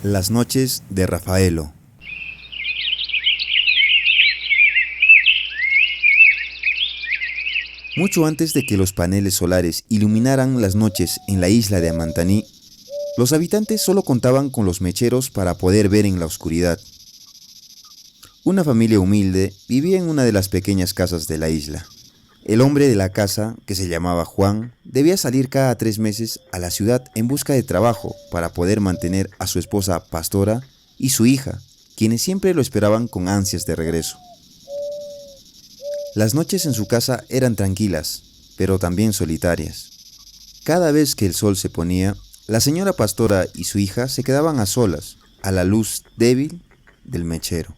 Las noches de Rafaelo. Mucho antes de que los paneles solares iluminaran las noches en la isla de Amantaní, los habitantes solo contaban con los mecheros para poder ver en la oscuridad. Una familia humilde vivía en una de las pequeñas casas de la isla. El hombre de la casa, que se llamaba Juan, debía salir cada 3 meses a la ciudad en busca de trabajo para poder mantener a su esposa Pastora y su hija, quienes siempre lo esperaban con ansias de regreso. Las noches en su casa eran tranquilas, pero también solitarias. Cada vez que el sol se ponía, la señora Pastora y su hija se quedaban a solas, a la luz débil del mechero.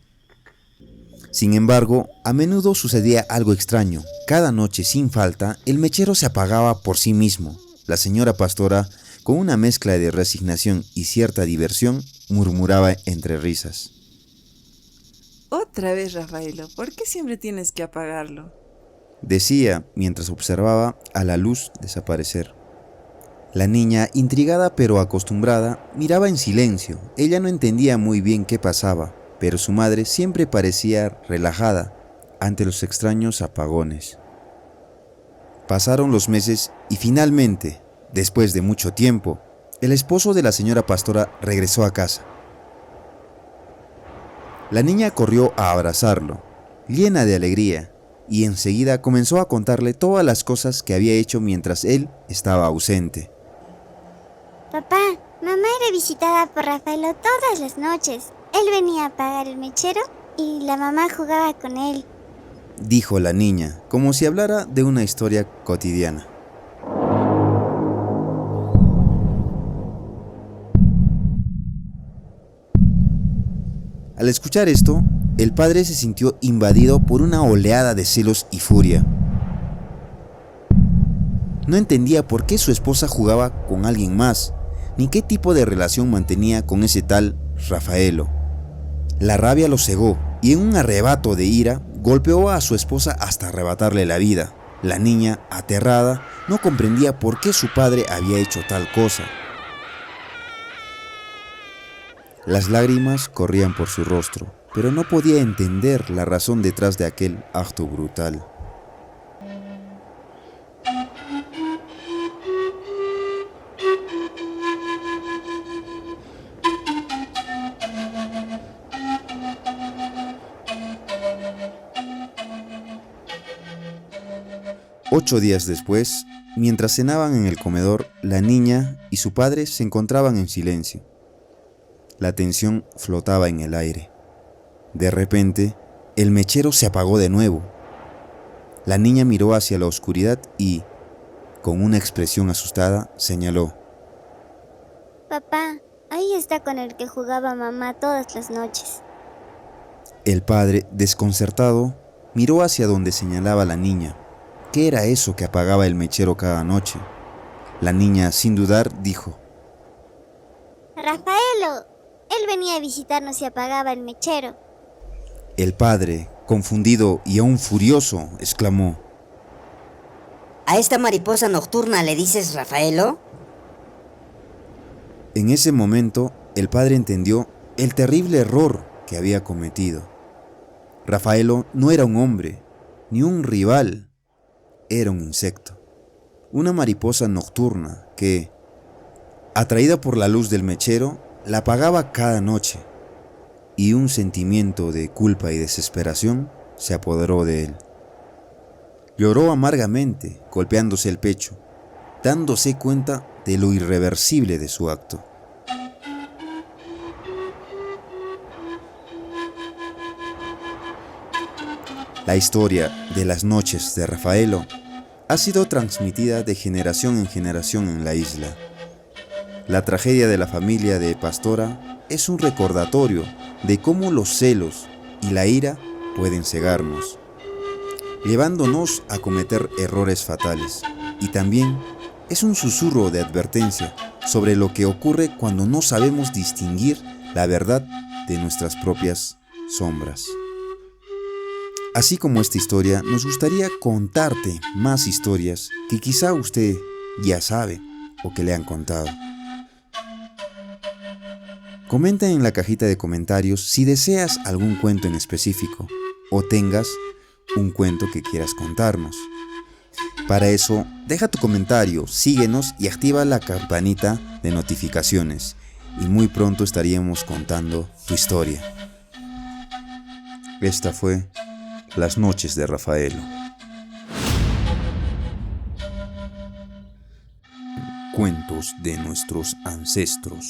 Sin embargo, a menudo sucedía algo extraño. Cada noche, sin falta, el mechero se apagaba por sí mismo. La señora Pastora, con una mezcla de resignación y cierta diversión, murmuraba entre risas. Otra vez, Rafaelo, ¿por qué siempre tienes que apagarlo? Decía mientras observaba a la luz desaparecer. La niña, intrigada pero acostumbrada, miraba en silencio. Ella no entendía muy bien qué pasaba, pero su madre siempre parecía relajada ante los extraños apagones. Pasaron los meses y finalmente, después de mucho tiempo, el esposo de la señora Pastora regresó a casa. La niña corrió a abrazarlo, llena de alegría, y enseguida comenzó a contarle todas las cosas que había hecho mientras él estaba ausente. Papá, mamá era visitada por Rafaelo todas las noches. Él venía a apagar el mechero y la mamá jugaba con él, Dijo la niña, como si hablara de una historia cotidiana. Al escuchar esto, el padre se sintió invadido por una oleada de celos y furia. No entendía por qué su esposa jugaba con alguien más, ni qué tipo de relación mantenía con ese tal Rafaelo. La rabia lo cegó y en un arrebato de ira golpeó a su esposa hasta arrebatarle la vida. La niña, aterrada, no comprendía por qué su padre había hecho tal cosa. Las lágrimas corrían por su rostro, pero no podía entender la razón detrás de aquel acto brutal. Ocho días después, mientras cenaban en el comedor, la niña y su padre se encontraban en silencio. La tensión flotaba en el aire. De repente, el mechero se apagó de nuevo. La niña miró hacia la oscuridad y, con una expresión asustada, señaló. Papá, ahí está con el que jugaba mamá todas las noches. El padre, desconcertado, miró hacia donde señalaba la niña. ¿Qué era eso que apagaba el mechero cada noche? La niña, sin dudar, dijo. Rafaelo, él venía a visitarnos y apagaba el mechero. El padre, confundido y aún furioso, exclamó. ¿A esta mariposa nocturna le dices Rafaelo? En ese momento, el padre entendió el terrible error que había cometido. Rafaelo no era un hombre, ni un rival, era un insecto. Una mariposa nocturna que, atraída por la luz del mechero, la apagaba cada noche, y un sentimiento de culpa y desesperación se apoderó de él. Lloró amargamente, golpeándose el pecho, dándose cuenta de lo irreversible de su acto. La historia de las noches de Rafaelo ha sido transmitida de generación en generación en la isla. La tragedia de la familia de Pastora es un recordatorio de cómo los celos y la ira pueden cegarnos, llevándonos a cometer errores fatales. Y también es un susurro de advertencia sobre lo que ocurre cuando no sabemos distinguir la verdad de nuestras propias sombras. Así como esta historia, nos gustaría contarte más historias que quizá usted ya sabe o que le han contado. Comenta en la cajita de comentarios si deseas algún cuento en específico o tengas un cuento que quieras contarnos. Para eso, deja tu comentario, síguenos y activa la campanita de notificaciones y muy pronto estaríamos contando tu historia. Esta fue Las Noches de Rafaelo. Cuentos de nuestros ancestros.